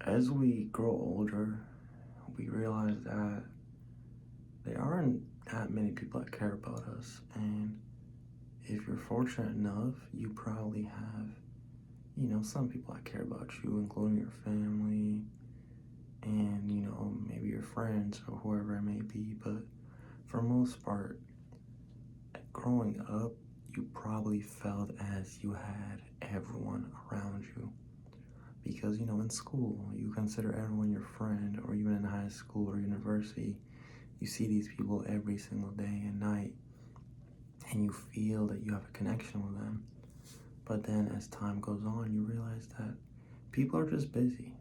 As we grow older, we realize that there aren't that many people that care about us. And if you're fortunate enough, you probably have, some people that care about you, including your family and, maybe your friends or whoever it may be. But for most part, growing up, you probably felt as you had everyone around you. Because, in school, you consider everyone your friend, or even in high school or university, you see these people every single day and night, and you feel that you have a connection with them. But then as time goes on, you realize that people are just busy,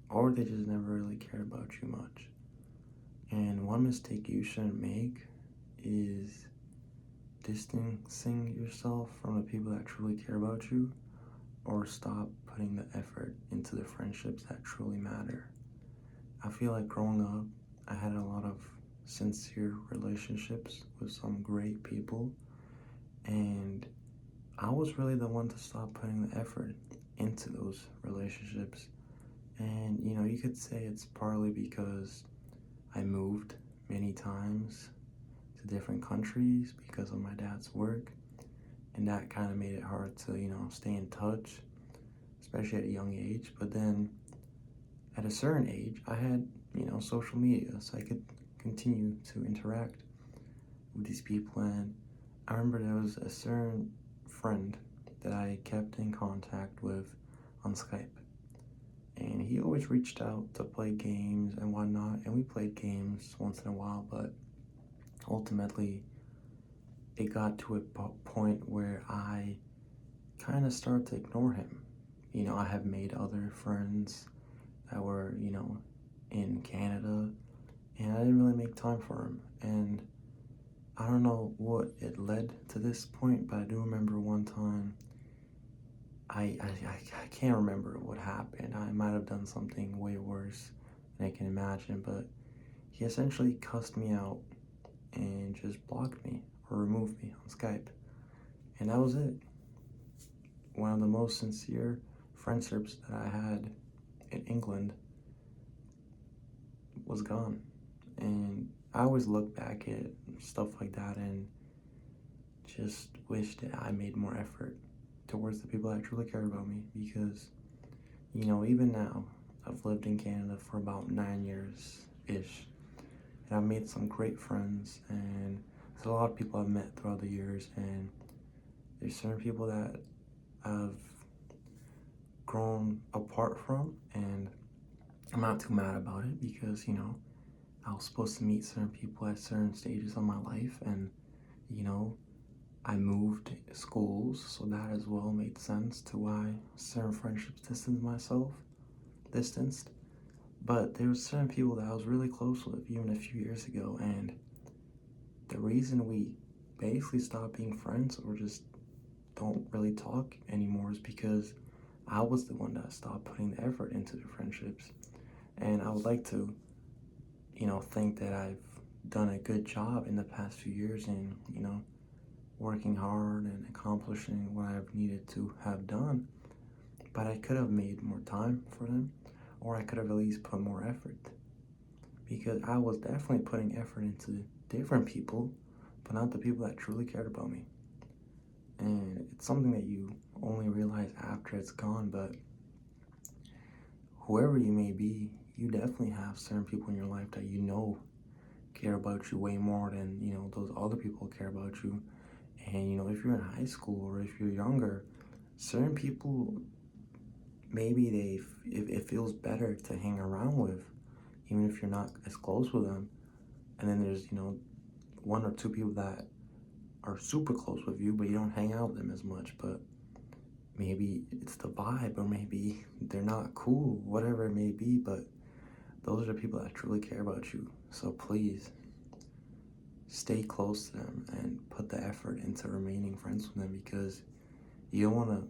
or they just never really cared about you much. And one mistake you shouldn't make is distancing yourself from the people that truly care about you, or stop putting the effort into the friendships that truly matter. I feel like growing up, I had a lot of sincere relationships with some great people, and I was really the one to stop putting the effort into those relationships. And you could say it's partly because I moved many times to different countries because of my dad's work, and that kind of made it hard to, stay in touch, especially at a young age. But then at a certain age, I had, social media, so I could continue to interact with these people. And I remember there was a certain friend that I kept in contact with on Skype. And he always reached out to play games and whatnot. And we played games once in a while, but ultimately it got to a point where I kind of started to ignore him. I have made other friends that were, in Canada, and I didn't really make time for him. And I don't know what it led to this point, but I do remember one time, I can't remember what happened. I might have done something way worse than I can imagine, but he essentially cussed me out and just blocked me or removed me on Skype. And that was it. One of the most sincere friendships that I had in England was gone. And I always look back at stuff like that and just wish that I made more effort towards the people that truly care about me, because, even now, I've lived in Canada for about 9 years-ish, and I've made some great friends, and there's a lot of people I've met throughout the years, and there's certain people that I've grown apart from, and I'm not too mad about it because, I was supposed to meet certain people at certain stages of my life, and, I moved schools, so that as well made sense to why certain friendships distanced. But there were certain people that I was really close with even a few years ago, and the reason we basically stopped being friends or just don't really talk anymore is because I was the one that stopped putting the effort into the friendships. And I would like to, think that I've done a good job in the past few years in, working hard and accomplishing what I've needed to have done. But I could have made more time for them, or I could have at least put more effort. Because I was definitely putting effort into different people, but not the people that truly cared about me. And it's something that you only realize after it's gone, but whoever you may be, you definitely have certain people in your life that care about you way more than, those other people care about you. And, if you're in high school or if you're younger, certain people, maybe if it feels better to hang around with, even if you're not as close with them. And then there's, one or two people that are super close with you, but you don't hang out with them as much. But maybe it's the vibe, or maybe they're not cool, whatever it may be. But those are the people that truly care about you. So please stay close to them and put the effort into remaining friends with them, because you don't want to,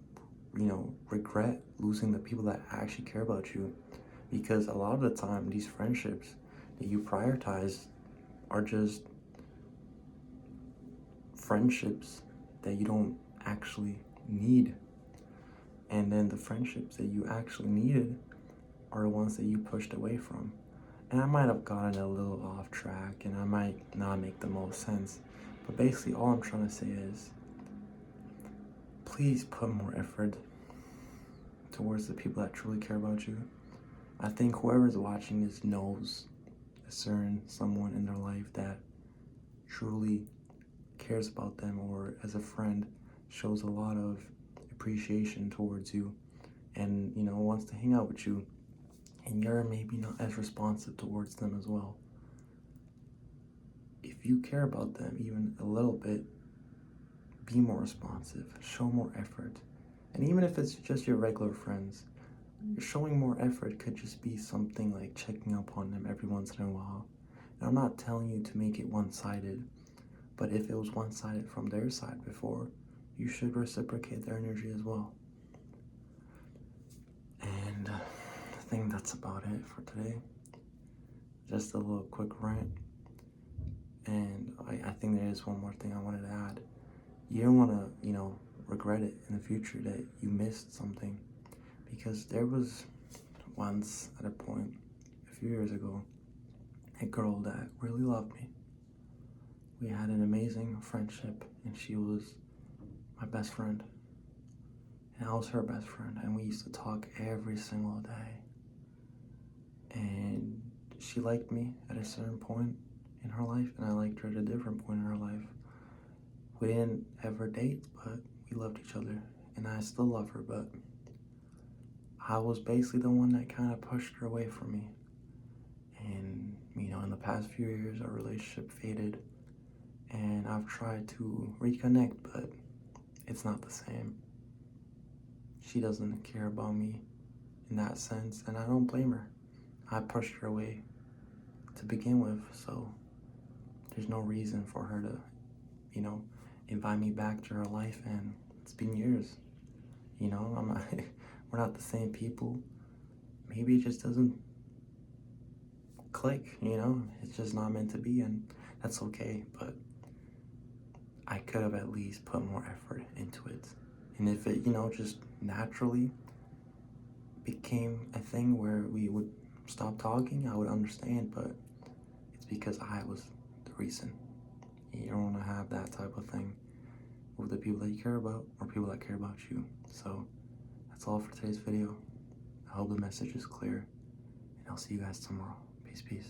regret losing the people that actually care about you. Because a lot of the time, these friendships that you prioritize are just friendships that you don't actually need. And then the friendships that you actually needed are the ones that you pushed away from. And I might have gotten a little off track and I might not make the most sense. But basically, all I'm trying to say is please put more effort towards the people that truly care about you. I think whoever's watching this knows a certain someone in their life that truly cares about them, or as a friend shows a lot of appreciation towards you and wants to hang out with you, and you're maybe not as responsive towards them as well. If you care about them even a little bit, be more responsive, show more effort. And even if it's just your regular friends, showing more effort could just be something like checking up on them every once in a while. And I'm not telling you to make it one-sided, but if it was one-sided from their side before, you should reciprocate their energy as well. And I think that's about it for today. Just a little quick rant. And I think there is one more thing I wanted to add. You don't want to, regret it in the future that you missed something. Because there was once, at a point, a few years ago, a girl that really loved me. We had an amazing friendship, and she was my best friend. And I was her best friend, and we used to talk every single day. And she liked me at a certain point in her life, and I liked her at a different point in her life. We didn't ever date, but we loved each other, and I still love her, but I was basically the one that kind of pushed her away from me. And, in the past few years, our relationship faded, and I've tried to reconnect, but it's not the same. She doesn't care about me in that sense, and I don't blame her. I pushed her away to begin with, so there's no reason for her to, invite me back to her life, and it's been years. I'm not, we're not the same people. Maybe it just doesn't click, it's just not meant to be, and that's okay, but I could have at least put more effort into it. And if it, just naturally became a thing where we would stop talking, I would understand, but it's because I was the reason. You don't want to have that type of thing with the people that you care about or people that care about you. So that's all for today's video. I hope the message is clear, and I'll see you guys tomorrow. Peace, peace.